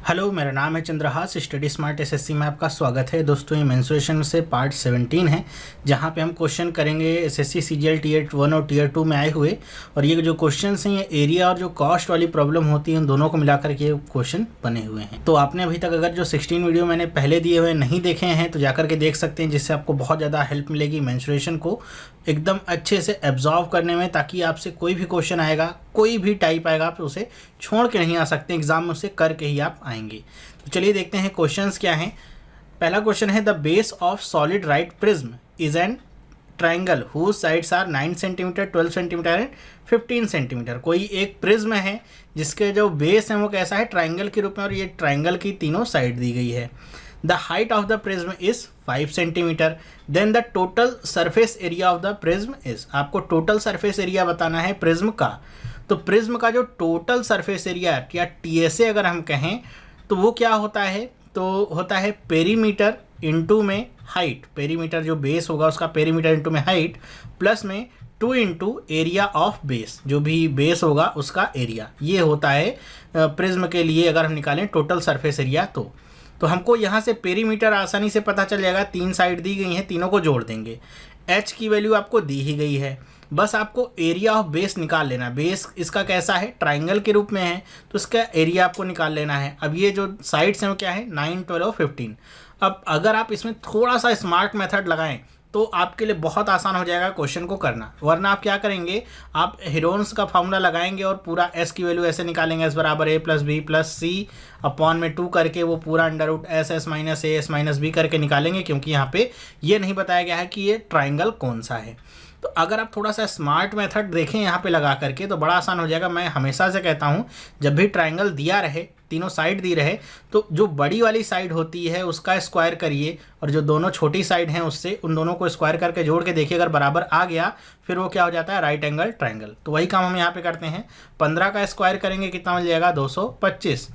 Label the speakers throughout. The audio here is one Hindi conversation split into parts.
Speaker 1: हेलो, मेरा नाम है चंद्रहास। स्टडी स्मार्ट एसएससी में आपका स्वागत है। दोस्तों, ये मेंसुरेशन से पार्ट 17 है, जहाँ पे हम क्वेश्चन करेंगे एसएससी सीजीएल टीयर 1 और टीयर 2 में आए हुए। और ये जो क्वेश्चन हैं ये एरिया और जो कॉस्ट वाली प्रॉब्लम होती है उन दोनों को मिलाकर के क्वेश्चन बने हुए हैं। तो आपने अभी तक अगर जो 16 वीडियो मैंने पहले दिए हुए नहीं देखे हैं तो जाकर के देख सकते हैं, जिससे आपको बहुत ज़्यादा हेल्प मिलेगी मेंसुरेशन को एकदम अच्छे से एब्जॉर्व करने में, ताकि आपसे कोई भी क्वेश्चन आएगा, कोई भी टाइप आएगा, आप उसे छोड़ के नहीं आ सकते, एग्जाम में उसे करके ही आप आएंगे। तो चलिए देखते हैं क्वेश्चंस क्या हैं। पहला क्वेश्चन है, the base of solid right prism is an triangle whose sides are 9 centimetre, 12 centimetre and 15 centimetre. कोई एक प्रिज्म है जिसके जो बेस है वो कैसा है, ट्राइंगल के रूप में, और ये ट्राइंगल की तीनों साइड दी गई है। The height of the prism is 5 centimetre. Then the total surface area of the prism is, आपको टोटल सरफेस एरिया बताना है प्रिज्म का। तो प्रिज्म का जो टोटल सरफेस एरिया या टीएसए अगर हम कहें तो वो क्या होता है, तो होता है पेरीमीटर इंटू में हाइट। पेरीमीटर जो बेस होगा उसका पेरीमीटर इंटू में हाइट, प्लस में 2 इंटू एरिया ऑफ बेस, जो भी बेस होगा उसका एरिया। ये होता है प्रिज्म के लिए अगर हम निकालें टोटल सरफेस एरिया। तो हमको यहाँ से पेरीमीटर आसानी से पता चल जाएगा। 3 साइड दी गई हैं, तीनों को जोड़ देंगे। h की वैल्यू आपको दी ही गई है, बस आपको एरिया ऑफ बेस निकाल लेना। बेस इसका कैसा है, ट्राइंगल के रूप में है, तो इसका एरिया आपको निकाल लेना है। अब ये जो साइड्स हैं वो क्या है, 9, 12 और 15। अब अगर आप इसमें थोड़ा सा स्मार्ट मेथड लगाएं तो आपके लिए बहुत आसान हो जाएगा क्वेश्चन को करना। वरना आप क्या करेंगे, आप हेरोन्स का फॉर्मूला लगाएंगे और पूरा s की वैल्यू ऐसे निकालेंगे, s बराबर a plus B plus C upon में 2 करके वो पूरा under root S S minus A S minus B करके निकालेंगे, क्योंकि यहाँ पे ये नहीं बताया गया है कि ये ट्राइंगल कौन सा है। तो अगर आप थोड़ा सा स्मार्ट मेथड देखें यहाँ पे लगा करके तो बड़ा आसान हो जाएगा। मैं हमेशा से कहता हूँ, जब भी ट्राइंगल दिया रहे, तीनों साइड दी रहे, तो जो बड़ी वाली साइड होती है उसका स्क्वायर करिए, और जो दोनों छोटी साइड हैं उससे उन दोनों को स्क्वायर करके जोड़ के देखिए, अगर बराबर आ गया फिर वो क्या हो जाता है, राइट एंगल ट्राइंगल। तो वही काम हम यहाँ पे करते हैं। 15 का स्क्वायर करेंगे कितना मिल जाएगा, 225।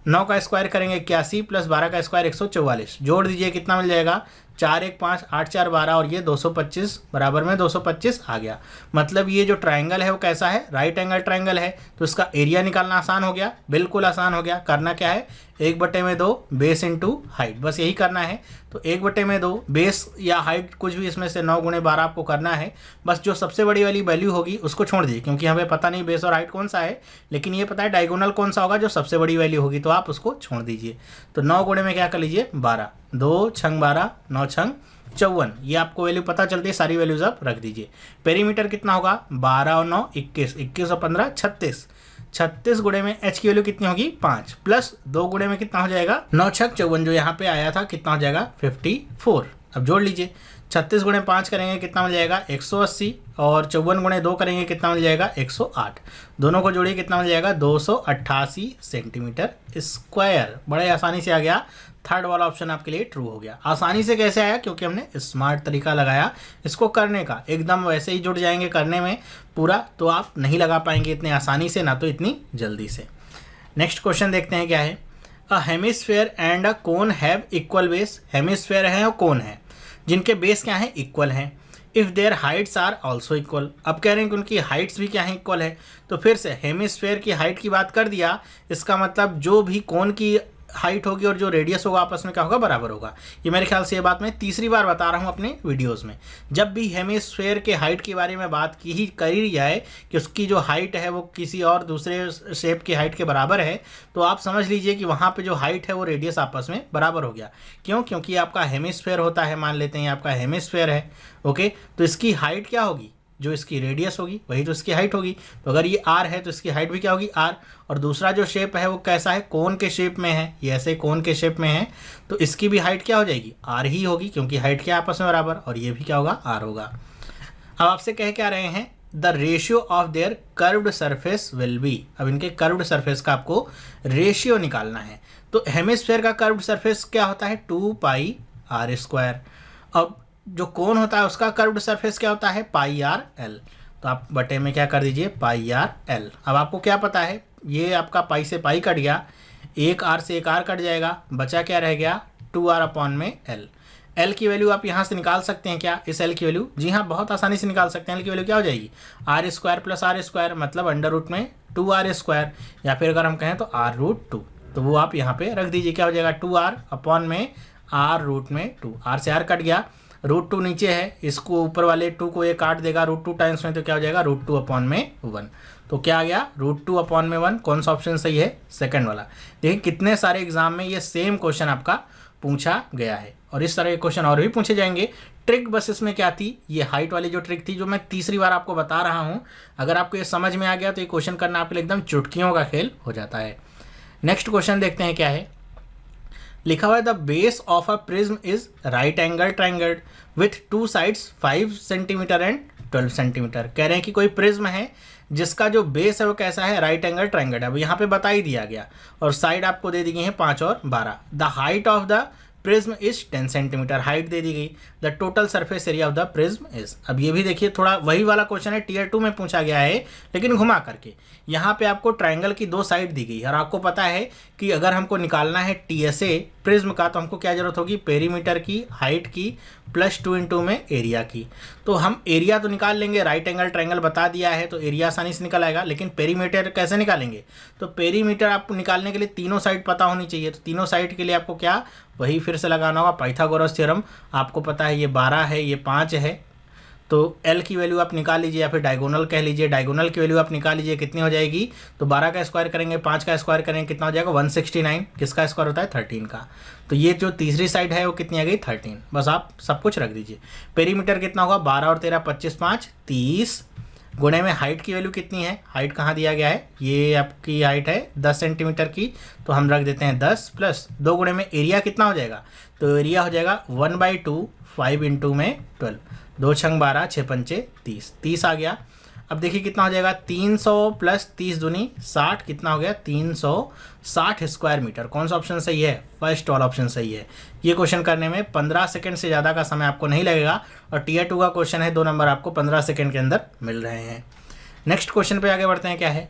Speaker 1: 9 का स्क्वायर करेंगे 81 प्लस 12 का स्क्वायर 144। जोड़ दीजिए कितना मिल जाएगा, 4 1 5 8 4 12, और ये 225 बराबर में 225 आ गया। मतलब ये जो ट्राइंगल है वो कैसा है, राइट एंगल ट्राइंगल है। तो इसका एरिया निकालना आसान हो गया, बिल्कुल आसान हो गया। करना क्या है, 1/2 बेस इंटू हाइट, बस यही करना है। तो 1/2 बेस या हाइट कुछ भी इसमें से 9 × 12 आपको करना है। बस जो सबसे बड़ी वाली वैल्यू होगी उसको छोड़ दीजिए, क्योंकि हमें पता नहीं बेस और हाइट कौन सा है, लेकिन ये पता है डायगोनल कौन सा होगा, जो सबसे बड़ी वैल्यू होगी, तो आप उसको छोड़ दीजिए। तो 9 गुणे में क्या कर लीजिए, 12, 2 छंग 12, 9 छंग 54। ये आपको वैल्यू पता चलती है, सारी वैल्यूज आप रख दीजिए। पेरीमीटर कितना होगा, 12 और 9 21, 21 और 15 36। 36 गुणे में h की वैल्यू कितनी होगी, 5, प्लस 2 गुणे में कितना हो जाएगा, 9 छक 54, जो यहाँ पे आया था कितना हो जाएगा, 54। अब जोड़ लीजिए, 36 गुणे 5 करेंगे कितना मिल जाएगा, 180, और 54 गुणे 2 करेंगे कितना मिल जाएगा, 108। दोनों को जोड़िए कितना मिल जाएगा, 288 सेंटीमीटर स्क्वायर। बड़े आसानी से आ गया। थर्ड वाला ऑप्शन आपके लिए ट्रू हो गया। आसानी से कैसे आया, क्योंकि हमने स्मार्ट तरीका लगाया इसको करने का। एकदम वैसे ही जुड़ जाएंगे करने में पूरा, तो आप नहीं लगा पाएंगे इतनी आसानी से, ना तो इतनी जल्दी से। नेक्स्ट क्वेश्चन देखते हैं क्या है। A hemisphere and a cone have equal base. Hemisphere है और कोन है जिनके बेस क्या है, इक्वल हैं। If their heights are also equal. अब कह रहे हैं कि उनकी हाइट्स भी क्या है, इक्वल है। तो फिर से हेमिस्फेयर की हाइट की बात कर दिया, इसका मतलब जो भी कोन की हाइट होगी और जो रेडियस होगा आपस में क्या होगा, बराबर होगा। ये मेरे ख्याल से ये बात मैं तीसरी बार बता रहा हूँ अपने वीडियोस में। जब भी हेमिस्फेयर के हाइट के बारे में बात करी जाए कि उसकी जो हाइट है वो किसी और दूसरे शेप की हाइट के बराबर है, तो आप समझ लीजिए कि वहाँ पे जो हाइट है वो रेडियस आपस में बराबर हो गया। क्यों, क्योंकि आपका हेमिस्फेयर होता है, मान लेते हैं आपका हेमिस्फेयर है, ओके। तो इसकी हाइट क्या होगी, जो इसकी रेडियस होगी वही तो इसकी हाइट होगी। तो अगर ये r है तो इसकी हाइट भी क्या होगी, r। और दूसरा जो शेप है वो कैसा है, कोन के शेप में है, ये ऐसे कोन के शेप में है, तो इसकी भी हाइट क्या हो जाएगी, r ही होगी, क्योंकि हाइट क्या आपस में बराबर, और ये भी क्या होगा, r होगा। अब आपसे कह क्या रहे हैं, the ratio of there curved surface will be. अब इनके कर्व्ड सरफेस का आपको रेशियो निकालना है। तो हेमिस्फेयर का कर्व्ड सरफेस क्या होता है, 2πr²। अब जो कोन होता है उसका कर्व्ड सरफेस क्या होता है, πr/l। तो आप बटे में क्या कर दीजिए, πr/l। अब आपको क्या पता है, ये आपका पाई से पाई कट गया, एक r से एक r कट जाएगा, बचा क्या रह गया, 2r/l। l की वैल्यू आप यहाँ से निकाल सकते हैं क्या, इस l की वैल्यू, जी हाँ बहुत आसानी से निकाल सकते हैं। l की वैल्यू क्या हो जाएगी, r² + r², मतलब अंडर रूट में 2r², या फिर अगर हम कहें तो r√2। तो वो आप यहाँ पे रख दीजिए। क्या हो जाएगा 2r अपॉन में r रूट में 2, r से r कट गया, √2 नीचे है, इसको ऊपर वाले 2 को ये काट देगा √2 टाइम्स में, तो क्या हो जाएगा √2 अपॉन में 1। तो क्या आ गया √2 अपॉन में 1। कौन सा ऑप्शन सही है? सेकंड वाला। देखिए कितने सारे एग्जाम में ये सेम क्वेश्चन आपका पूछा गया है और इस तरह के क्वेश्चन और भी पूछे जाएंगे। ट्रिक बस इसमें क्या थी, ये हाइट वाली जो ट्रिक थी जो मैं तीसरी बार आपको बता रहा हूँ, अगर आपको ये समझ में आ गया तो ये क्वेश्चन करना आपके लिए एकदम चुटकियों का खेल हो जाता है। नेक्स्ट क्वेश्चन देखते हैं क्या है। लिखा हुआ है the base of a prism is right angle triangle with 2 sides 5 centimetre and 12 centimetre. कह रहे हैं कि कोई प्रिज्म है जिसका जो बेस है वो कैसा है, राइट एंगल ट्रायंगल है। अब यहाँ पे बता ही दिया गया और साइड आपको दे दी गई है 5 और 12। The height of the prism is 10 centimetre, height दे दी गई। The total surface area of the prism is. अब ये भी देखिए थोड़ा वही वाला क्वेश्चन है, टियर 2 में पूछा गया है लेकिन घुमा करके। यहाँ पे आपको ट्रायंगल की 2 साइड दी गई और आपको पता है कि अगर हमको निकालना है टीएसए प्रिज्म का तो हमको क्या जरूरत होगी, पेरीमीटर की, हाइट की, +2 इंटू में एरिया की। तो हम एरिया तो निकाल लेंगे, राइट एंगल ट्रायंगल बता दिया है तो एरिया आसानी से निकल आएगा, लेकिन पेरीमीटर कैसे निकालेंगे? तो पेरीमीटर आपको निकालने के लिए तीनों साइड पता होनी चाहिए। तो तीनों साइड के लिए आपको क्या, वही फिर से लगाना होगा पाइथागोरस थ्योरम। आपको पता है ये 12 है, ये 5 है, तो L की वैल्यू आप निकाल लीजिए या फिर डायगोनल कह लीजिए, डायगोनल की वैल्यू आप निकाल लीजिए कितनी हो जाएगी। तो 12 का स्क्वायर करेंगे, 5 का स्क्वायर करेंगे, कितना हो जाएगा 169। किसका स्क्वायर होता है 13 का। तो ये जो तीसरी साइड है वो कितनी आ गई 13। बस आप सब कुछ रख दीजिए। पेरीमीटर कितना होगा 12 और 13 25 5 30 गुणे में हाइट की वैल्यू कितनी है, हाइट कहाँ दिया गया है, ये आपकी हाइट है 10 सेंटीमीटर की, तो हम रख देते हैं 10 प्लस 2 गुणे में एरिया कितना हो जाएगा, तो एरिया हो जाएगा 1/2 5 इंटू में 12, 2 छंग 12 6 पंचे 30, 30 आ गया। अब देखिए कितना हो जाएगा 300 प्लस 30 दूनी 60, कितना हो गया 360 स्क्वायर मीटर। कौन सा ऑप्शन सही है, फर्स्ट वाला ऑप्शन सही है। ये क्वेश्चन करने में 15 सेकंड से ज़्यादा का समय आपको नहीं लगेगा और टियर 2 का क्वेश्चन है, 2 नंबर आपको 15 सेकंड के अंदर मिल रहे हैं। नेक्स्ट क्वेश्चन पे आगे बढ़ते हैं। क्या है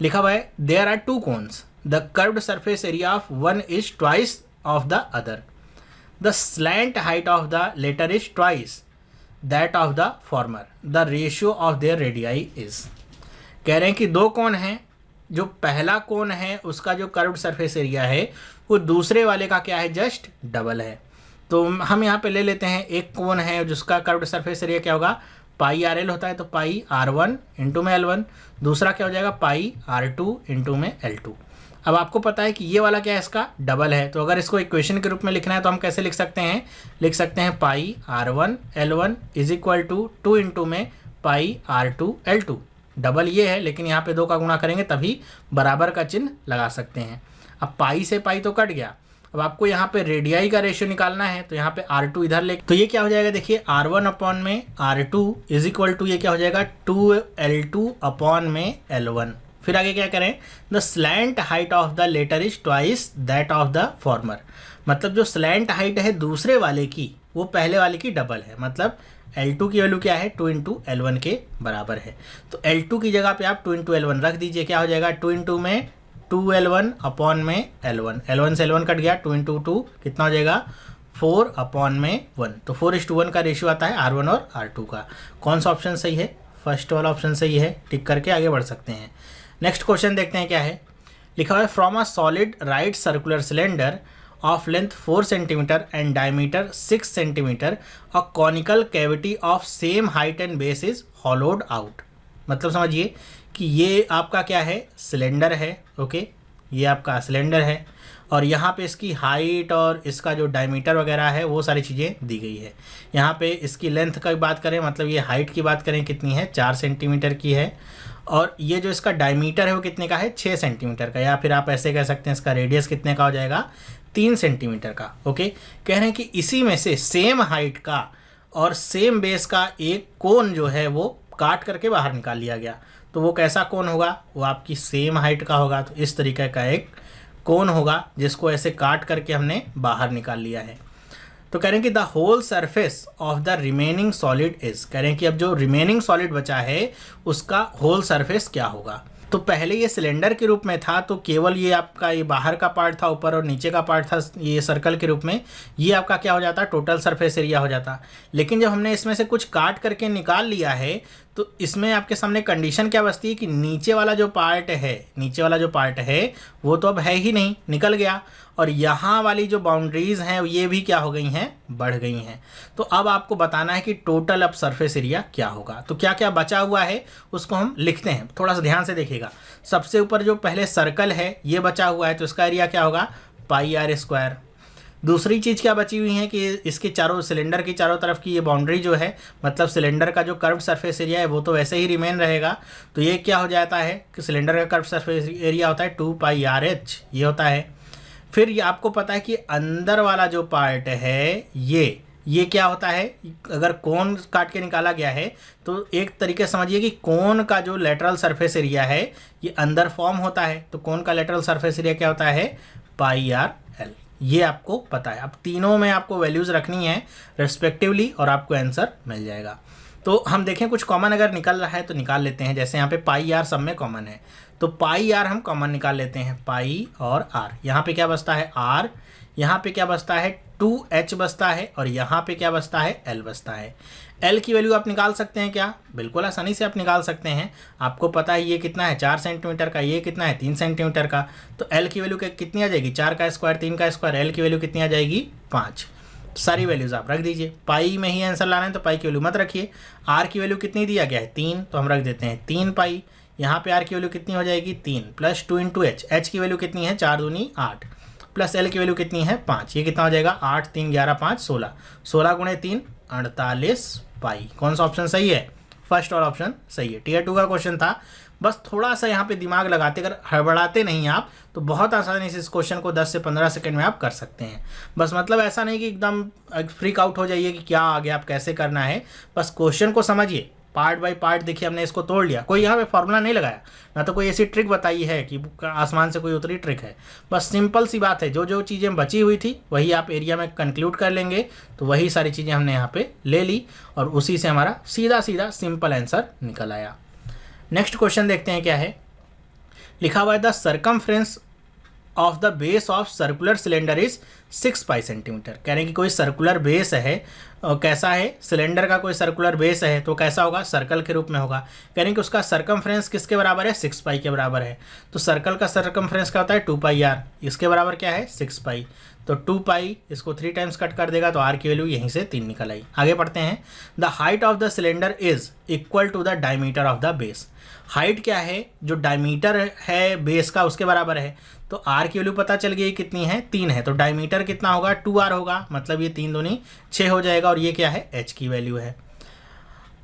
Speaker 1: लिखा हुआ है, there are 2 cones, the curved surface area of one is twice of the other, the slant height of the latter is twice that of the former, the ratio of their radii is. कह रहे हैं कि 2 कोण हैं, जो पहला कोण है उसका जो कर्व्ड सरफेस एरिया है वो दूसरे वाले का क्या है, जस्ट डबल है। तो हम यहाँ पे ले लेते हैं, एक कोण है जिसका कर्व्ड सरफेस एरिया क्या होगा πRL होता है, तो πR1 इंटू में L1, दूसरा क्या हो जाएगा πR2 इंटू में L2। अब आपको पता है कि ये वाला क्या है, इसका डबल है। तो अगर इसको इक्वेशन के रूप में लिखना है तो हम कैसे लिख सकते हैं, लिख सकते हैं πR1 L1 is equal to 2 into में πR2 L2। डबल ये है लेकिन यहाँ पे 2 का गुणा करेंगे तभी बराबर का चिन्ह लगा सकते हैं। अब पाई से पाई तो कट गया, अब आपको यहाँ पे रेडियाई का रेशियो निकालना है तो यहाँ पे R2 इधर ले, तो ये क्या हो जाएगा देखिए R1 अपॉन में R2 इज इक्वल टू ये क्या हो जाएगा 2L2 अपॉन में L1। फिर आगे क्या करें, the slant height of the latter is twice that of the former. मतलब जो स्लैंट हाइट है दूसरे वाले की वो पहले वाले की डबल है, मतलब L2 की वैल्यू क्या है 2 इंटू L1 के बराबर है। तो L2 की जगह पे आप 2 इंटू L1 रख दीजिए, क्या हो जाएगा 2 इंटू में 2L1 अपॉन में L1, L1 से L1 कट गया, 2 इंटू 2 कितना हो जाएगा 4 अपॉन में 1। तो 4:1 का रेशियो आता है R1 और R2 का। कौन सा ऑप्शन सही है, फर्स्ट वाला ऑप्शन सही है। टिक करके आगे बढ़ सकते हैं। नेक्स्ट क्वेश्चन देखते हैं क्या है। लिखा हुआ है, from a solid right circular cylinder of length 4 centimetre and diameter 6 centimetre a conical cavity of same height and base is hollowed out. मतलब समझिए कि ये आपका क्या है, सिलेंडर है, ओके, ये आपका सिलेंडर है और यहाँ पे इसकी हाइट और इसका जो डायमीटर वगैरह है वो सारी चीज़ें दी गई है। यहाँ पे इसकी लेंथ की बात करें, मतलब ये हाइट की बात करें कितनी है 4 सेंटीमीटर की है, और ये जो इसका डायमीटर है वो कितने का है 6 सेंटीमीटर का, या फिर आप ऐसे कह सकते हैं इसका रेडियस कितने का हो जाएगा 3 सेंटीमीटर का। ओके, कह रहे हैं कि इसी में से सेम हाइट का और सेम बेस का एक कोण जो है वो काट करके बाहर निकाल लिया गया। तो वो कैसा कोण होगा, वो आपकी सेम हाइट का होगा। तो इस तरीके का एक कोण होगा जिसको ऐसे काट करके हमने बाहर निकाल लिया है। तो कह रहे हैं कि the whole surface of the remaining solid is, कह रहे हैं कि अब जो रिमेनिंग सॉलिड बचा है उसका होल सरफेस क्या होगा। तो पहले ये सिलेंडर के रूप में था तो केवल ये आपका ये बाहर का पार्ट था, ऊपर और नीचे का पार्ट था ये सर्कल के रूप में, ये आपका क्या हो जाता, टोटल सरफेस एरिया हो जाता। लेकिन जब हमने इसमें से कुछ काट करके निकाल लिया है तो इसमें आपके सामने कंडीशन क्या बचती है कि नीचे वाला जो पार्ट है वो तो अब है ही नहीं, निकल गया, और यहाँ वाली जो बाउंड्रीज हैं ये भी क्या हो गई हैं, बढ़ गई हैं। तो अब आपको बताना है कि टोटल अब सरफेस एरिया क्या होगा। तो क्या क्या बचा हुआ है उसको हम लिखते हैं, थोड़ा सा ध्यान से देखिएगा। सबसे ऊपर जो पहले सर्कल है ये बचा हुआ है तो इसका एरिया क्या होगा, पाई आर स्क्वायर। दूसरी चीज़ क्या बची हुई है कि इसके चारों, सिलेंडर की चारों तरफ की ये बाउंड्री जो है, मतलब सिलेंडर का जो कर्व सरफेस एरिया है वो तो वैसे ही रिमेन रहेगा। तो ये क्या हो जाता है कि सिलेंडर का कर्व सरफेस एरिया होता है 2 पाई आर एच, ये होता है। फिर ये आपको पता है कि अंदर वाला जो पार्ट है ये क्या होता है, अगर कोन काट के निकाला गया है तो एक तरीके से समझिए कि कोन का जो लेटरल सरफेस एरिया है ये अंदर फॉर्म होता है। तो कोन का लेटरल सरफेस एरिया क्या होता है, पाई आर एल, ये आपको पता है। अब तीनों में आपको वैल्यूज़ रखनी है रेस्पेक्टिवली और आपको आंसर मिल जाएगा। तो हम देखें कुछ कॉमन अगर निकल रहा है तो निकाल लेते हैं। जैसे यहाँ पे पाई आर सब में कॉमन है तो पाई आर हम कॉमन निकाल लेते हैं, पाई और आर। यहाँ पे क्या बचता है, आर, यहाँ पे क्या बचता है, 2h बचता है, और यहाँ पे क्या बचता है, l बचता है। l की वैल्यू आप निकाल सकते हैं क्या, बिल्कुल आसानी से आप निकाल सकते हैं। आपको पता है ये कितना है, 4 सेंटीमीटर का, ये कितना है, 3 सेंटीमीटर का। तो l की वैल्यू कितनी आ जाएगी, 4 का स्क्वायर 3 का स्क्वायर, l की वैल्यू कितनी आ जाएगी, 5। सारी वैल्यूज़ आप रख दीजिए। पाई में ही आंसर लाना है तो पाई की वैल्यू मत रखिए। आर की वैल्यू कितनी दिया गया है, 3, तो हम रख देते हैं 3 पाई। यहाँ पे आर की वैल्यू कितनी हो जाएगी, 3 प्लस 2 इंटू एच, एच की वैल्यू कितनी है, 4 दूनी 8, प्लस एल की वैल्यू कितनी है, 5। ये कितना हो जाएगा, 8 3 11 5 16, 16 गुणे 3 48 पाई। कौन सा ऑप्शन सही है, फर्स्ट और ऑप्शन सही है। टियर 2 का क्वेश्चन था। बस थोड़ा सा यहाँ पे दिमाग लगाते, अगर हड़बड़ाते नहीं आप तो बहुत आसानी से इस क्वेश्चन को 10 से 15 सेकंड में आप कर सकते हैं। बस मतलब ऐसा नहीं कि एकदम फ्रीक आउट हो जाइए कि क्या आगे आप कैसे करना है। बस क्वेश्चन को समझिए, पार्ट बाय पार्ट देखिए, हमने इसको तोड़ लिया, कोई यहाँ पे फॉर्मूला नहीं लगाया, ना तो कोई ऐसी ट्रिक बताई है कि आसमान से कोई उतरी ट्रिक है। बस सिंपल सी बात है, जो जो चीज़ें बची हुई थी वही आप एरिया में कंक्लूड कर लेंगे। तो वही सारी चीज़ें हमने यहाँ पे ले ली और उसी से हमारा सीधा सीधा सिंपल आंसर निकल आया। नेक्स्ट क्वेश्चन देखते हैं क्या है। लिखा हुआ है the circumference of the base of circular cylinder is 6 pi centimetre. कह रहे हैं कि कोई सर्कुलर बेस है, कैसा है, सिलेंडर का कोई सर्कुलर बेस है तो कैसा होगा, सर्कल के रूप में होगा। कह रहे हैं कि उसका सर्कमफ्रेंस किसके बराबर है, 6 पाई के बराबर है। तो सर्कल का सर्कमफ्रेंस क्या होता है, 2 पाई आर, इसके बराबर क्या है, 6 पाई। तो 2 पाई इसको 3 टाइम्स कट कर देगा तो आर की वैल्यू यहीं से 3 निकल आई। आगे पढ़ते हैं। The height of the cylinder is equal to the diameter of the base. Height क्या है, जो डायमीटर है बेस का उसके बराबर है। तो आर की वैल्यू पता चल गई कितनी है, 3 है। तो डायमीटर कितना होगा, 2r होगा, मतलब ये 3 दूनी 6 हो जाएगा। और ये क्या है, h की वैल्यू है।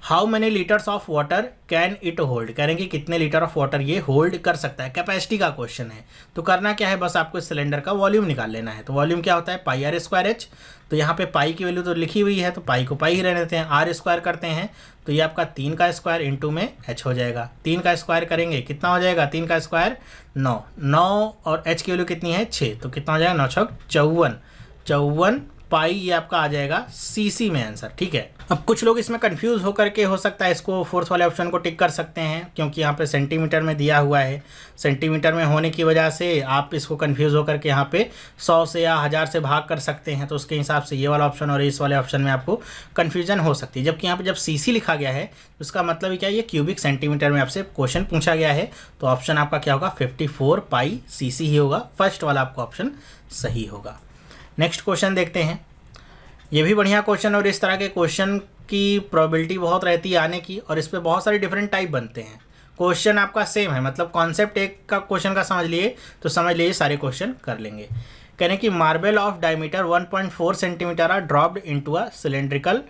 Speaker 1: How many litres of water can it hold. कह रहे हैं कि कितने लीटर ऑफ वाटर ये होल्ड कर सकता है, कैपेसिटी का क्वेश्चन है। तो करना क्या है, बस आपको इस सिलेंडर का वॉल्यूम निकाल लेना है। तो वॉल्यूम क्या होता है, पाई आर स्क्वायर एच। तो यहाँ पे पाई की वैल्यू तो लिखी हुई है तो पाई को पाई ही रहने देते हैं। आर स्क्वायर करते हैं तो ये आपका 3 का स्क्वायर इंटू में एच हो जाएगा। 3 का स्क्वायर करेंगे कितना हो जाएगा, 3 का स्क्वायर 9, 9 और एच की वैल्यू कितनी है, 6। तो कितना हो जाएगा, 9 छक 54 पाई, ये आपका आ जाएगा सीसी में आंसर। ठीक है। अब कुछ लोग इसमें कंफ्यूज होकर के हो सकता है इसको फोर्थ वाले ऑप्शन को टिक कर सकते हैं, क्योंकि यहाँ पे सेंटीमीटर में दिया हुआ है। सेंटीमीटर में होने की वजह से आप इसको कंफ्यूज होकर के यहाँ पे 100 से या 1000 से भाग कर सकते हैं। तो उसके हिसाब से ये वाला ऑप्शन और इस वाले ऑप्शन में आपको कन्फ्यूजन हो सकती है। जबकि यहाँ पे जब सीसी लिखा गया है तो उसका मतलब क्या है, ये क्यूबिक सेंटीमीटर में आपसे क्वेश्चन पूछा गया है। तो ऑप्शन आपका क्या होगा, 54 पाई सीसी ही होगा। फर्स्ट वाला आपका ऑप्शन सही होगा। नेक्स्ट क्वेश्चन देखते हैं। ये भी बढ़िया क्वेश्चन, और इस तरह के क्वेश्चन की प्रोबेबिलिटी बहुत रहती है आने की, और इस पे बहुत सारे डिफरेंट टाइप बनते हैं। क्वेश्चन आपका सेम है, मतलब कॉन्सेप्ट एक का क्वेश्चन का समझ लिए तो समझ लीजिए सारे क्वेश्चन कर लेंगे। कह रहे हैं कि marble of diameter 1.4 centimetre are dropped into a cylindrical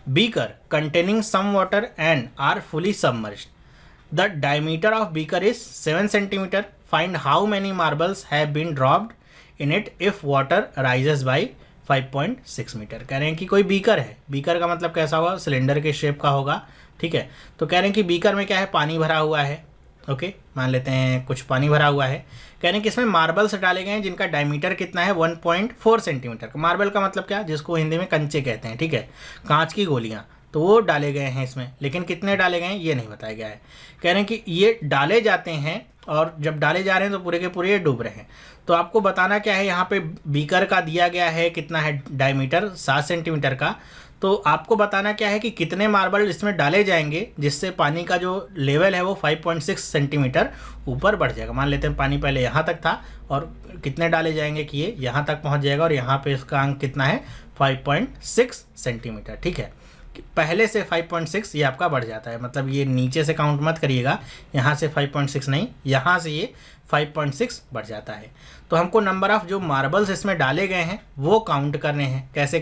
Speaker 1: beaker containing some water and are fully submerged. The diameter of beaker is 7 centimetre. Find how many marbles have been dropped in it if water rises by 5.6 metre. कह रहे हैं कि कोई बीकर है, बीकर का मतलब कैसा होगा, सिलेंडर के शेप का होगा। ठीक है। तो कह रहे हैं कि बीकर में क्या है, पानी भरा हुआ है। ओके, मान लेते हैं कुछ पानी भरा हुआ है। कह रहे हैं कि इसमें मार्बल्स डाले गए हैं जिनका डायमीटर कितना है, 1.4 सेंटीमीटर। मार्बल का मतलब क्या, जिसको हिंदी में कंचे कहते हैं। ठीक है, कांच की गोलियाँ। तो वो डाले गए हैं इसमें, लेकिन कितने डाले गए हैं ये नहीं बताया गया है। कह रहे हैं कि ये डाले जाते हैं और जब डाले जा रहे हैं तो पूरे के पूरे ये डूब रहे हैं। तो आपको बताना क्या है, यहाँ पे बीकर का दिया गया है कितना है डायमीटर 7 सेंटीमीटर का। तो आपको बताना क्या है कि कितने मार्बल इसमें डाले जाएंगे जिससे पानी का जो लेवल है वो 5.6 सेंटीमीटर ऊपर बढ़ जाएगा। मान लेते हैं पानी पहले यहाँ तक था और कितने डाले जाएंगे कि ये यहाँ तक पहुँच जाएगा और यहाँ पे इसका अंक कितना है 5.6 सेंटीमीटर। ठीक है, पहले से 5.6 ये आपका बढ़ जाता है, मतलब ये नीचे से काउंट मत करिएगा, यहाँ से 5.6 नहीं, यहाँ से ये 5.6 बढ़ जाता है। तो हमको नंबर ऑफ़ जो मार्बल्स इसमें डाले गए हैं वो काउंट करने हैं। कैसे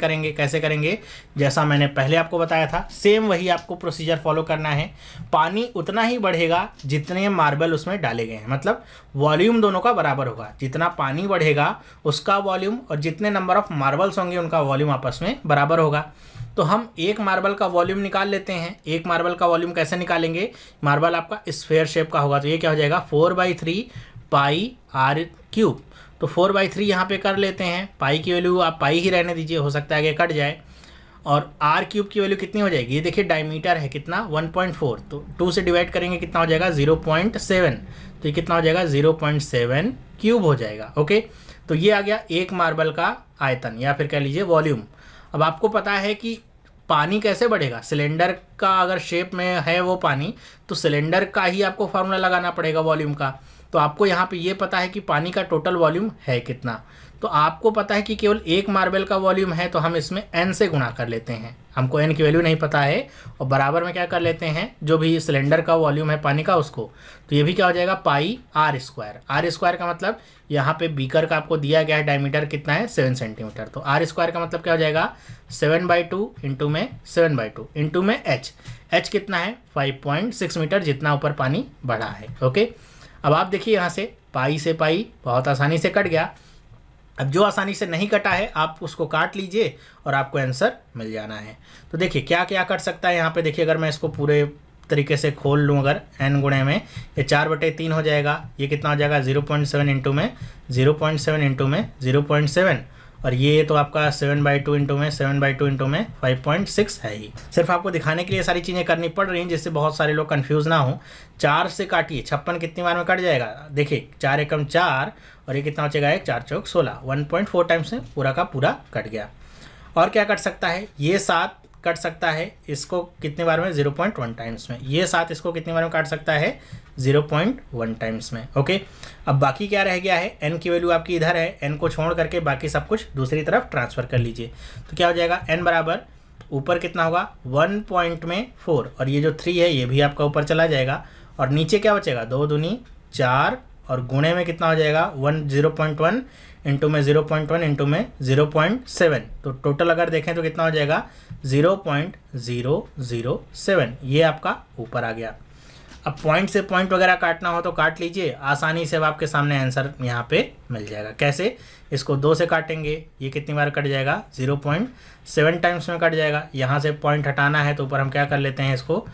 Speaker 1: करेंगे जैसा मैंने पहले आपको बताया था, सेम वही आपको प्रोसीजर फॉलो करना है। पानी उतना ही बढ़ेगा जितने मार्बल उसमें डाले गए हैं, मतलब वॉल्यूम दोनों का बराबर होगा। जितना पानी बढ़ेगा उसका वॉल्यूम और जितने नंबर ऑफ़ मार्बल्स होंगे उनका वॉल्यूम आपस में बराबर होगा। तो हम एक मार्बल का वॉल्यूम निकाल लेते हैं। एक मार्बल का वॉल्यूम कैसे निकालेंगे, मार्बल आपका स्फेयर शेप का होगा तो ये क्या हो जाएगा 4/3 पाई आर क्यूब। तो 4/3 यहाँ पे कर लेते हैं, पाई की वैल्यू आप पाई ही रहने दीजिए, हो सकता है आगे कट जाए। और आर क्यूब की वैल्यू कितनी हो जाएगी, ये देखिए डायमीटर है कितना 1.4, तो 2 से डिवाइड करेंगे कितना हो जाएगा 0.7, तो ये कितना हो जाएगा 0.7 क्यूब हो जाएगा। ओके, तो ये आ गया एक मार्बल का आयतन या फिर कह लीजिए वॉल्यूम। अब आपको पता है कि पानी कैसे बढ़ेगा, सिलेंडर का अगर शेप में है वो पानी तो सिलेंडर का ही आपको फार्मूला लगाना पड़ेगा वॉल्यूम का। तो आपको यहाँ पे ये पता है कि पानी का टोटल वॉल्यूम है कितना, तो आपको पता है कि केवल एक मार्बल का वॉल्यूम है तो हम इसमें n से गुणा कर लेते हैं। हमको n की वैल्यू नहीं पता है और बराबर में क्या कर लेते हैं जो भी सिलेंडर का वॉल्यूम है पानी का उसको, तो ये भी क्या हो जाएगा पाई आर स्क्वायर। आर स्क्वायर का मतलब यहाँ पे बीकर का आपको दिया गया है डायमीटर कितना है 7 सेंटीमीटर, तो आर स्क्वायर का मतलब क्या हो जाएगा 7/2 इंटू में 7/2 इंटू में h कितना है 5.6 मीटर जितना ऊपर पानी बढ़ा है। ओके, अब आप देखिए यहाँ से पाई बहुत आसानी से कट गया। अब जो आसानी से नहीं कटा है आप उसको काट लीजिए और आपको आंसर मिल जाना है। तो देखिए क्या क्या कट सकता है यहाँ पे, देखिए अगर मैं इसको पूरे तरीके से खोल लूँ अगर n गुणे में, ये 4/3 हो जाएगा। ये कितना हो जाएगा 0.7 इंटू में 0.7 इंटू में 0.7, और ये तो आपका 7/2 इंटू में 7/2 इंटू में 5.6 है ही। सिर्फ आपको दिखाने के लिए सारी चीज़ें करनी पड़ रही हैं जिससे बहुत सारे लोग कंफ्यूज ना हो। 4 से काटिए, 56 कितनी बार में कट जाएगा, देखिए 4 एकम 4 और ये कितना बचेगा 1 4 चौक 16, 1.4 टाइम्स में पूरा का पूरा कट गया। और क्या कट सकता है, ये 7 कट सकता है, इसको कितने बार में 0.1 टाइम्स में। ये 7 इसको कितने बार में काट सकता है 0.1 टाइम्स में। ओके, अब बाकी क्या रह गया है, n की वैल्यू आपकी इधर है, n को छोड़ करके बाकी सब कुछ दूसरी तरफ ट्रांसफ़र कर लीजिए। तो क्या हो जाएगा n बराबर ऊपर कितना होगा 1.4 और ये जो 3 है ये भी आपका ऊपर चला जाएगा और नीचे क्या बचेगा 2 दूनी 4 और गुणे में कितना हो जाएगा 0.1 इंटू में 0.1 इंटू में 0.7, तो टोटल अगर देखें तो कितना हो जाएगा 0.007, ये आपका ऊपर आ गया। अब पॉइंट से पॉइंट वगैरह काटना हो तो काट लीजिए, आसानी से अब आपके सामने आंसर यहाँ पे मिल जाएगा। कैसे, इसको 2 से काटेंगे, ये कितनी बार कट जाएगा 0.7 टाइम्स में कट जाएगा। यहाँ से पॉइंट हटाना है तो ऊपर हम क्या कर लेते हैं इसको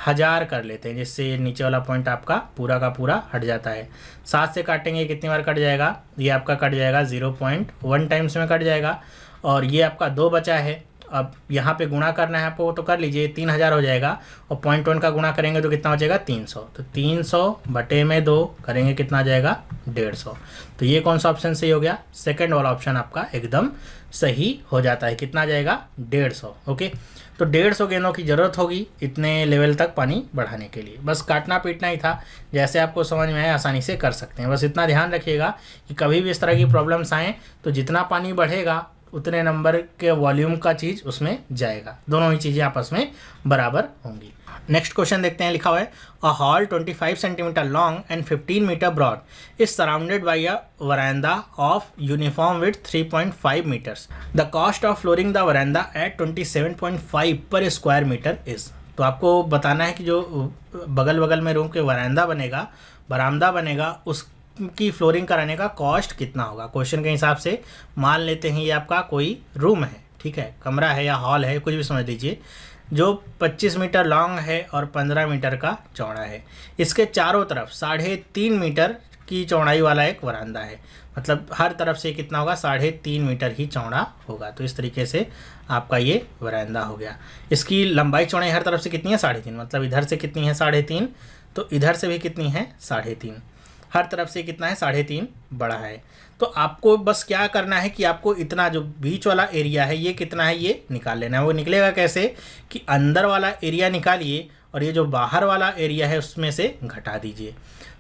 Speaker 1: 1000 कर लेते हैं, जिससे नीचे वाला पॉइंट आपका पूरा का पूरा हट जाता है। 7 से काटेंगे कितनी बार कट जाएगा, ये आपका कट जाएगा 0.1 टाइम्स में कट जाएगा और ये आपका 2 बचा है। अब यहाँ पे गुणा करना है आपको, वो तो कर लीजिए, 3000 हो जाएगा और 0.1 का गुणा करेंगे तो कितना हो जाएगा 300, तो 300/2 करेंगे कितना आ जाएगा 150। तो ये कौन सा ऑप्शन सही हो गया, सेकंड वाला ऑप्शन आपका एकदम सही हो जाता है। कितना आ जाएगा 150। ओके, तो 150 गेंदों की ज़रूरत होगी इतने लेवल तक पानी बढ़ाने के लिए। बस काटना पीटना ही था, जैसे आपको समझ में आए आसानी से कर सकते हैं। बस इतना ध्यान रखिएगा कि कभी भी इस तरह की प्रॉब्लम्स आएँ तो जितना पानी बढ़ेगा उतने नंबर के वॉल्यूम का चीज़ उसमें जाएगा, दोनों ही चीज़ें आपस में बराबर होंगी। नेक्स्ट क्वेश्चन देखते हैं, लिखा हुआ है a hall 25 centimetre long and 15 metre broad is surrounded by a veranda of uniform width 3.5 metres. The cost of flooring the veranda at 27.5 per square metre is. तो आपको बताना है कि जो बगल में रूम के बरामदा बनेगा उसकी फ्लोरिंग कराने का कॉस्ट कितना होगा। क्वेश्चन के हिसाब से मान लेते हैं ये आपका कोई रूम है, ठीक है, कमरा है या हॉल है, कुछ भी समझ लीजिए, जो 25 मीटर लॉन्ग है और 15 मीटर का चौड़ा है। इसके चारों तरफ 3.5 मीटर की चौड़ाई वाला एक वरांदा है, मतलब हर तरफ से कितना होगा, 3.5 मीटर ही चौड़ा होगा। तो इस तरीके से आपका ये वरांदा हो गया। इसकी लंबाई चौड़ाई हर तरफ से कितनी है, 3.5, मतलब इधर से कितनी है 3.5, तो इधर से भी कितनी है 3.5, हर तरफ से कितना है 3.5 बड़ा है। तो आपको बस क्या करना है कि आपको इतना जो बीच वाला एरिया है ये कितना है ये निकाल लेना है। वो निकलेगा कैसे कि अंदर वाला एरिया निकालिए और ये जो बाहर वाला एरिया है उसमें से घटा दीजिए।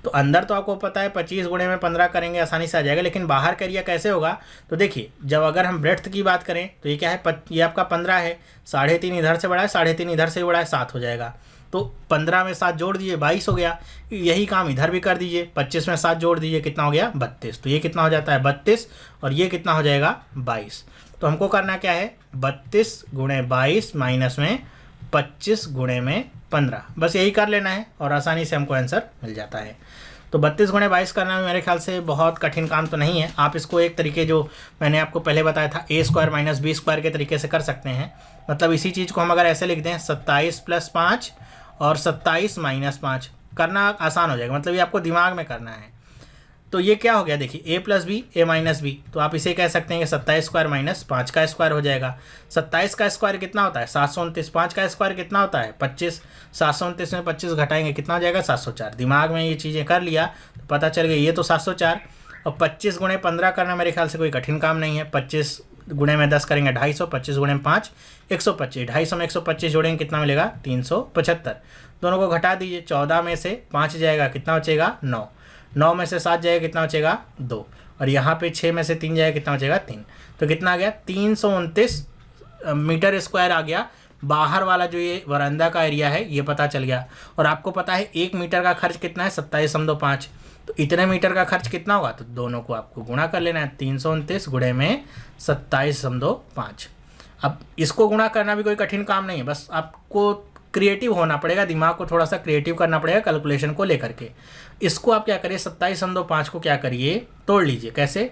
Speaker 1: तो अंदर तो आपको पता है 25 गुणे में 15 करेंगे आसानी से आ जाएगा, लेकिन बाहर का एरिया कैसे होगा, तो देखिए जब अगर हम ब्रेड्थ की बात करें तो ये क्या है, ये आपका 15 है, 3.5 इधर से बड़ा है, 3.5 इधर से बड़ा है, 7 हो जाएगा। तो 15 में 7 जोड़ दीजिए 22 हो गया। यही काम इधर भी कर दीजिए, 25 में 7 जोड़ दीजिए, कितना हो गया 32। तो ये कितना हो जाता है 32 और ये कितना हो जाएगा 22। तो हमको करना क्या है 32 गुणे 22 माइनस में 25 गुणे में 15, बस यही कर लेना है और आसानी से हमको आंसर मिल जाता है। तो 32 गुणे 22 करना मेरे ख्याल से बहुत कठिन काम तो नहीं है। आप इसको एक तरीके जो मैंने आपको पहले बताया था a² माइनस b² के तरीके से कर सकते हैं। मतलब इसी चीज़ को हम अगर ऐसे लिख दें 27 + 5 और 27 - 5, करना आसान हो जाएगा, मतलब ये आपको दिमाग में करना है। तो ये क्या हो गया देखिए a + b a - b, तो आप इसे कह सकते हैं कि 27² माइनस 5 का स्क्वायर हो जाएगा। 27 का स्क्वायर कितना होता है 729, 5 का स्क्वायर कितना होता है 25, 729 में 25 घटाएंगे कितना हो जाएगा 704। दिमाग में ये चीज़ें कर लिया तो पता चल गया ये तो 704। और 25 गुणे 15 करना मेरे ख्याल से कोई कठिन काम नहीं है। 25 गुणे में 10 करेंगे 250, 25 गुणे में 5 125, 250 में 125 जोड़ेंगे कितना मिलेगा 375। दोनों को घटा दीजिए, 14 में से 5 जाएगा कितना बचेगा 9, 9 में से 7 जाएगा कितना बचेगा 2, और यहाँ पे 6 में से 3 जाएगा कितना बचेगा 3। तो कितना आ गया 329 मीटर स्क्वायर आ गया। बाहर वाला जो ये वरांदा का एरिया है ये पता चल गया। और आपको पता है 1 मीटर का खर्च कितना है 27.5, तो इतने मीटर का खर्च कितना होगा, तो दोनों को आपको गुणा कर लेना है 329 गुणे में 27.5। अब इसको गुणा करना भी कोई कठिन काम नहीं है, बस आपको क्रिएटिव होना पड़ेगा, दिमाग को थोड़ा सा क्रिएटिव करना पड़ेगा कैलकुलेशन को लेकर के। इसको आप क्या करिए 27.5 को क्या करिए तोड़ लीजिए, कैसे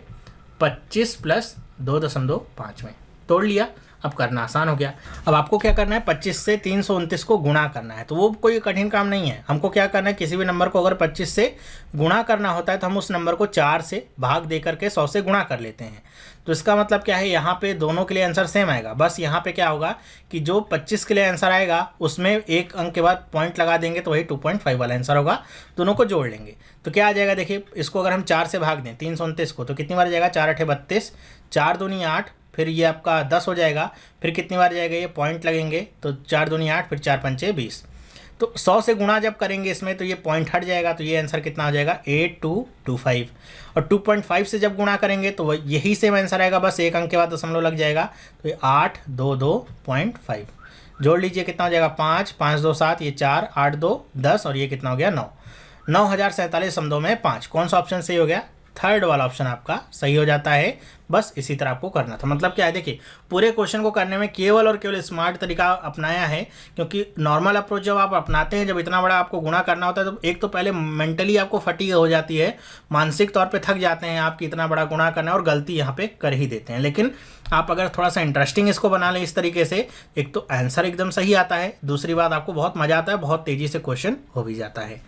Speaker 1: 25 + 2.5 में तोड़ लिया। अब करना आसान हो गया। अब आपको क्या करना है 25 से 329 को गुणा करना है, तो वो कोई कठिन काम नहीं है। हमको क्या करना है किसी भी नंबर को अगर 25 से गुणा करना होता है तो हम उस नंबर को 4 से भाग दे करके 100 से गुणा कर लेते हैं। तो इसका मतलब क्या है यहाँ पे दोनों के लिए आंसर सेम आएगा, बस यहाँ पे क्या होगा कि जो 25 के लिए आंसर आएगा उसमें एक अंक के बाद पॉइंट लगा देंगे तो वही 2.5 वाला आंसर होगा। दोनों को जोड़ लेंगे तो क्या आ जाएगा देखिए, इसको अगर हम 4 से भाग दें 329 को तो कितनी बार जाएगा 4 × 8 = 32, 4 दूनी 8, फिर ये आपका 10 हो जाएगा, फिर कितनी बार जाएगा ये पॉइंट लगेंगे तो 4 दूनी 8, फिर 4 पंचे 20। तो 100 से गुणा जब करेंगे इसमें तो ये पॉइंट हट जाएगा, तो ये आंसर कितना हो जाएगा 8225। और 2.5 से जब गुणा करेंगे तो यही सेम आंसर आएगा, बस एक अंक के बाद दशमलव लग जाएगा, तो ये 822.5। जोड़ लीजिए कितना हो जाएगा 5, 5 2 7, ये 4, 8 2 10 और ये कितना हो गया 9, 9047.5। कौन सा ऑप्शन सही हो गया, थर्ड वाला ऑप्शन आपका सही हो जाता है। बस इसी तरह आपको करना था। मतलब क्या है देखिए, पूरे क्वेश्चन को करने में केवल और केवल स्मार्ट तरीका अपनाया है, क्योंकि नॉर्मल अप्रोच जब आप अपनाते हैं, जब इतना बड़ा आपको गुणा करना होता है तो एक तो पहले मेंटली आपको फटीग हो जाती है, मानसिक तौर पे थक जाते हैं आप कि इतना बड़ा गुणा करना है और गलती यहाँ पे कर ही देते हैं। लेकिन आप अगर थोड़ा सा इंटरेस्टिंग इसको बना लें इस तरीके से, एक तो आंसर एकदम सही आता है, दूसरी बात आपको बहुत मज़ा आता है, बहुत तेज़ी से क्वेश्चन हो भी जाता है।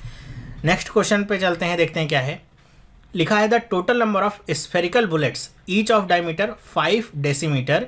Speaker 1: नेक्स्ट क्वेश्चन पे चलते हैं, देखते हैं क्या है। लिखा है the total number of spherical bullets each of diameter 5 decimetre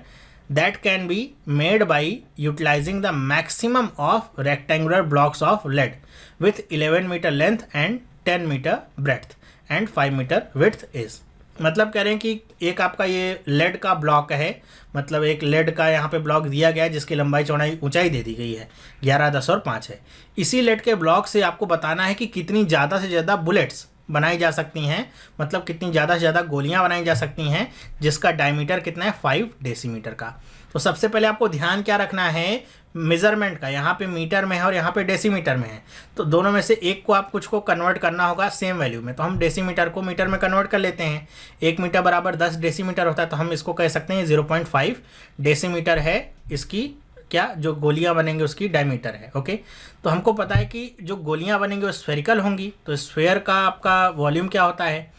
Speaker 1: that can be made by utilizing the maximum of rectangular blocks of lead with 11 metre length and 10 metre breadth and 5 metre width is. मतलब कह रहे हैं कि एक आपका ये लेड का ब्लॉक है, मतलब एक लेड का यहाँ पे ब्लॉक दिया गया है जिसकी लंबाई चौड़ाई ऊंचाई दे दी गई है 11, 10 और 5 है। इसी लेड के ब्लॉक से आपको बताना है कि कितनी ज़्यादा से ज़्यादा बुलेट्स बनाई जा सकती हैं, मतलब कितनी ज़्यादा से ज़्यादा गोलियां बनाई जा सकती हैं जिसका डायमीटर कितना है 5 डेसीमीटर का। तो सबसे पहले आपको ध्यान क्या रखना है मेज़रमेंट का, यहाँ पे मीटर में है और यहाँ पे डेसीमीटर में है, तो दोनों में से एक को आप कुछ को कन्वर्ट करना होगा सेम वैल्यू में। तो हम डेसीमीटर को मीटर में कन्वर्ट कर लेते हैं। 1 मीटर बराबर 10 डेसीमीटर होता है, तो हम इसको कह सकते हैं 0.5 डेसीमीटर है इसकी क्या जो गोलियां बनेंगी उसकी डायमीटर है। ओके, तो हमको पता है कि जो गोलियां बनेंगी वो स्फेरिकल होंगी, तो स्फेयर का आपका वॉल्यूम क्या होता है,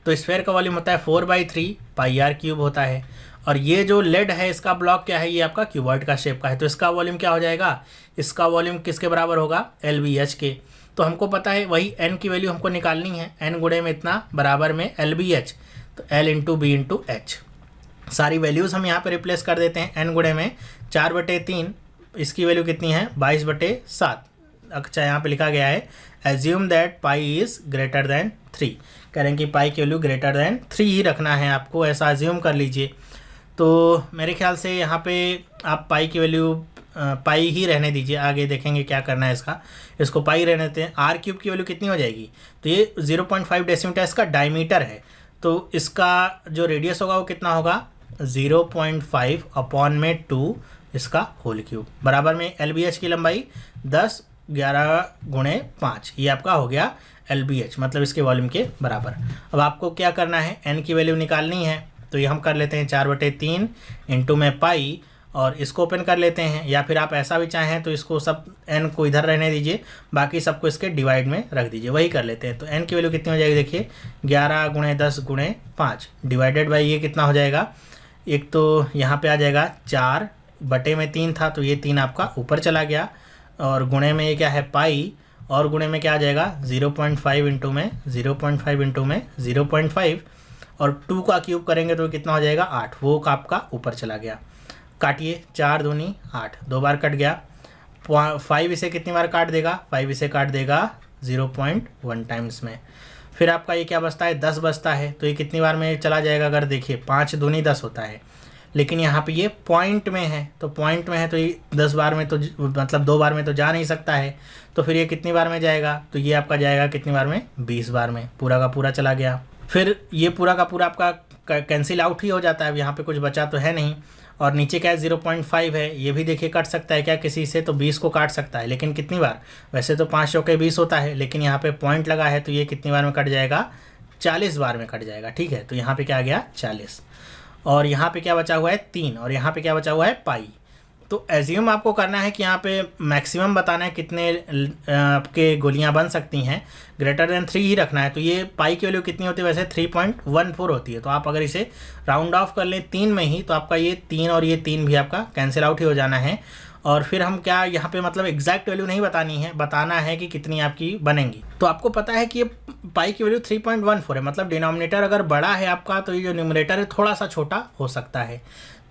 Speaker 1: तो स्फेयर का वॉल्यूम होता है 4/3 πr³ होता है। और ये जो लेड है इसका ब्लॉक क्या है, ये आपका क्यूबॉइड का शेप का है, तो इसका वॉल्यूम क्या हो जाएगा, इसका वॉल्यूम किसके बराबर होगा LBH के। तो हमको पता है वही n की वैल्यू हमको निकालनी है, n गुणे में इतना बराबर में LBH, तो L into B into H. सारी वैल्यूज़ हम यहाँ पे रिप्लेस कर देते हैं। n गुणे में 4/3, इसकी वैल्यू कितनी है 22/7। अच्छा यहाँ पे लिखा गया है assume that pi is greater than 3, कह रहे हैं कि पाई की वैल्यू ग्रेटर दैन 3 ही रखना है आपको, ऐसा एज्यूम कर लीजिए। तो मेरे ख्याल से यहाँ पे आप पाई की वैल्यू पाई ही रहने दीजिए, आगे देखेंगे क्या करना है इसको पाई रहने देते हैं। r क्यूब की वैल्यू कितनी हो जाएगी, तो ये 0.5 डेसीमीटर इसका डायमीटर है, तो इसका जो रेडियस होगा वो कितना होगा 0.5 अपॉन में 2 इसका होल क्यूब, बराबर में LBH की लंबाई 10 11 गुणे 5, ये आपका हो गया LBH, मतलब इसके वॉल्यूम के बराबर। अब आपको क्या करना है, n की वैल्यू निकालनी है, तो ये हम कर लेते हैं 4/3 इंटू में पाई, और इसको ओपन कर लेते हैं, या फिर आप ऐसा भी चाहें तो इसको सब n को इधर रहने दीजिए, बाकी सबको इसके डिवाइड में रख दीजिए, वही कर लेते हैं। तो n की वैल्यू कितनी हो जाएगी, देखिए 11 गुणे 10 गुणे 5 डिवाइडेड बाई ये कितना हो जाएगा, एक तो यहाँ पे आ जाएगा 4/3 था, तो ये 3 आपका ऊपर चला गया, और गुणे में ये क्या है पाई, और गुणे में क्या आ जाएगा 0.5 इंटू में 0.5 इंटू में 0.5, और 2 का क्यूब करेंगे तो कितना हो जाएगा 8, वो आपका ऊपर चला गया। काटिए, 4 दूनी 8, 2 बार कट गया। 5 इसे कितनी बार काट देगा, 5 इसे काट देगा 0.1 टाइम्स में। फिर आपका ये क्या बचता है 10 बचता है, तो ये कितनी बार में चला जाएगा, अगर देखिए 5 दूनी 10 होता है, लेकिन यहाँ पे ये पॉइंट में है, तो पॉइंट में है तो ये 10 बार में तो मतलब 2 बार में तो जा नहीं सकता है, तो फिर ये कितनी बार में जाएगा, तो ये आपका जाएगा कितनी बार में 20 बार में, पूरा का पूरा चला गया। फिर ये पूरा का पूरा आपका कैंसिल आउट ही हो जाता है, यहाँ पे कुछ बचा तो है नहीं, और नीचे क्या है 0.5 है, ये भी देखिए कट सकता है क्या किसी से, तो 20 को काट सकता है, लेकिन कितनी बार, वैसे तो 5 चौके 20 होता है, लेकिन यहाँ पे पॉइंट लगा है तो ये कितनी बार में कट जाएगा 40 बार में कट जाएगा, ठीक है। तो यहाँ पे क्या आ गया 40, और यहाँ पे क्या बचा हुआ है 3, और यहाँ पे क्या बचा हुआ है पाई। तो एज्यूम आपको करना है कि यहाँ पे मैक्सिमम बताना है कितने आपके गोलियाँ बन सकती हैं, ग्रेटर देन 3 ही रखना है। तो ये पाई की वैल्यू कितनी होती है, वैसे 3.14 होती है, तो आप अगर इसे राउंड ऑफ कर लें 3 में ही, तो आपका ये 3 और ये 3 भी आपका कैंसिल आउट ही हो जाना है। और फिर हम क्या यहाँ पे मतलब एग्जैक्ट वैल्यू नहीं बतानी है, बताना है कि कितनी आपकी बनेंगी। तो आपको पता है कि ये पाई की वैल्यू 3.14 है, मतलब डिनोमिनेटर अगर बड़ा है आपका तो ये जो न्यूमरेटर है थोड़ा सा छोटा हो सकता है।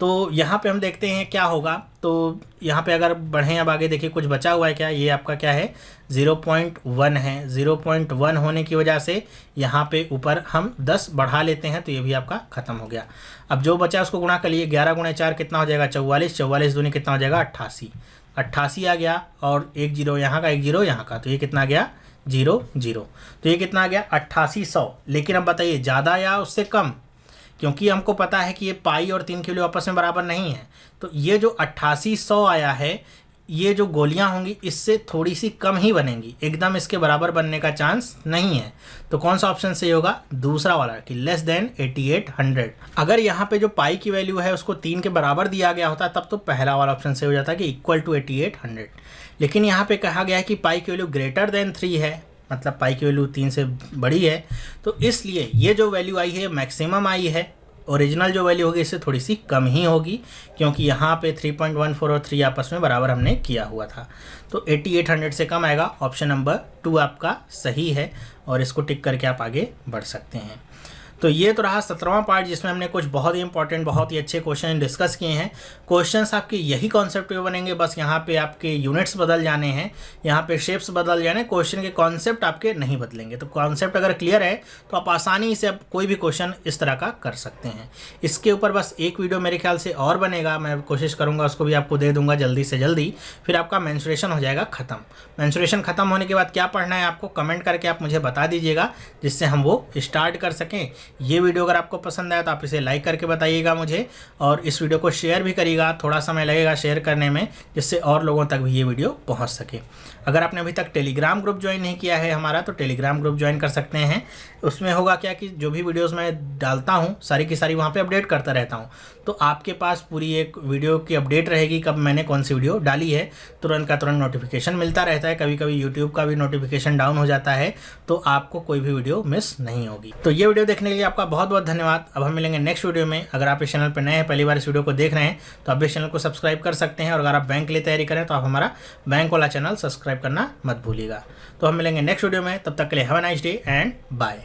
Speaker 1: तो यहाँ पे हम देखते हैं क्या होगा, तो यहाँ पे अगर बढ़ें अब आगे देखिए कुछ बचा हुआ है क्या, ये आपका क्या है 0.1 है, 0.1 होने की वजह से यहाँ पे ऊपर हम 10 बढ़ा लेते हैं, तो ये भी आपका ख़त्म हो गया। अब जो बचा उसको गुणा कर लिए, 11 गुणे 4 कितना हो जाएगा 44, 44 दूनी कितना हो जाएगा 88, 88 आ गया, और 1 0 यहाँ का 1 0 यहाँ का, तो ये कितना आ गया 0 0, तो ये कितना आ गया 8800। लेकिन अब बताइए ज़्यादा या उससे कम, क्योंकि हमको पता है कि ये पाई और 3 की वैल्यू आपस में बराबर नहीं है, तो ये जो 8800 आया है, ये जो गोलियां होंगी इससे थोड़ी सी कम ही बनेंगी, एकदम इसके बराबर बनने का चांस नहीं है। तो कौन सा ऑप्शन सही होगा, दूसरा वाला कि लेस देन 8800। अगर यहाँ पे जो पाई की वैल्यू है उसको 3 के बराबर दिया गया होता तब तो पहला वाला ऑप्शन सही हो जाता कि इक्वल टू 8800, लेकिन यहाँ पे कहा गया है कि पाई की वैल्यू ग्रेटर देन 3 है, मतलब पाई की वैल्यू 3 से बड़ी है, तो इसलिए ये जो वैल्यू आई है मैक्सिमम आई है, ओरिजिनल जो वैल्यू होगी इससे थोड़ी सी कम ही होगी, क्योंकि यहाँ पे 3.14 और 3 आपस में बराबर हमने किया हुआ था। तो 8800 से कम आएगा, ऑप्शन नंबर 2 आपका सही है, और इसको टिक करके आप आगे बढ़ सकते हैं। तो ये तो रहा 17वां पार्ट, जिसमें हमने कुछ बहुत ही इंपॉर्टेंट बहुत ही अच्छे क्वेश्चन डिस्कस किए हैं। क्वेश्चंस आपके यही कॉन्सेप्ट पे बनेंगे, बस यहाँ पे आपके यूनिट्स बदल जाने हैं, यहाँ पे शेप्स बदल जाने, क्वेश्चन के कॉन्सेप्ट आपके नहीं बदलेंगे। तो कॉन्सेप्ट अगर क्लियर है तो आप आसानी से आप कोई भी क्वेश्चन इस तरह का कर सकते हैं। इसके ऊपर बस एक वीडियो मेरे ख्याल से और बनेगा, मैं कोशिश करूँगा उसको भी आपको दे दूँगा जल्दी से जल्दी, फिर आपका मेंस्ट्रुएशन हो जाएगा ख़त्म। मेंस्ट्रुएशन ख़त्म होने के बाद क्या पढ़ना है आपको कमेंट करके आप मुझे बता दीजिएगा, जिससे हम वो स्टार्ट कर सकें। ये वीडियो अगर आपको पसंद आया तो आप इसे लाइक करके बताइएगा मुझे, और इस वीडियो को शेयर भी करिएगा, थोड़ा समय लगेगा शेयर करने में, जिससे और लोगों तक भी ये वीडियो पहुंच सके। अगर आपने अभी तक टेलीग्राम ग्रुप ज्वाइन नहीं किया है हमारा, तो टेलीग्राम ग्रुप ज्वाइन कर सकते हैं। उसमें होगा क्या कि जो भी वीडियोस मैं डालता हूँ सारी की सारी वहाँ पे अपडेट करता रहता हूँ, तो आपके पास पूरी एक वीडियो की अपडेट रहेगी कब मैंने कौन सी वीडियो डाली है, तुरंत का तुरंत नोटिफिकेशन मिलता रहता है। कभी कभी यूट्यूब का भी नोटिफिकेशन डाउन हो जाता है, तो आपको कोई भी वीडियो मिस नहीं होगी। तो ये वीडियो देखने के लिए चलिए आपका बहुत बहुत धन्यवाद। अब हम मिलेंगे नेक्स्ट वीडियो में। अगर आप इस चैनल पर नए हैं, पहली बार इस वीडियो को देख रहे हैं, तो आप इस चैनल को सब्सक्राइब कर सकते हैं। और अगर आप बैंक के लिए तैयारी करें तो आप हमारा बैंक वाला चैनल सब्सक्राइब करना मत भूलिएगा। तो हम मिलेंगे नेक्स्ट वीडियो में, तब तक के लिए have a nice day and bye.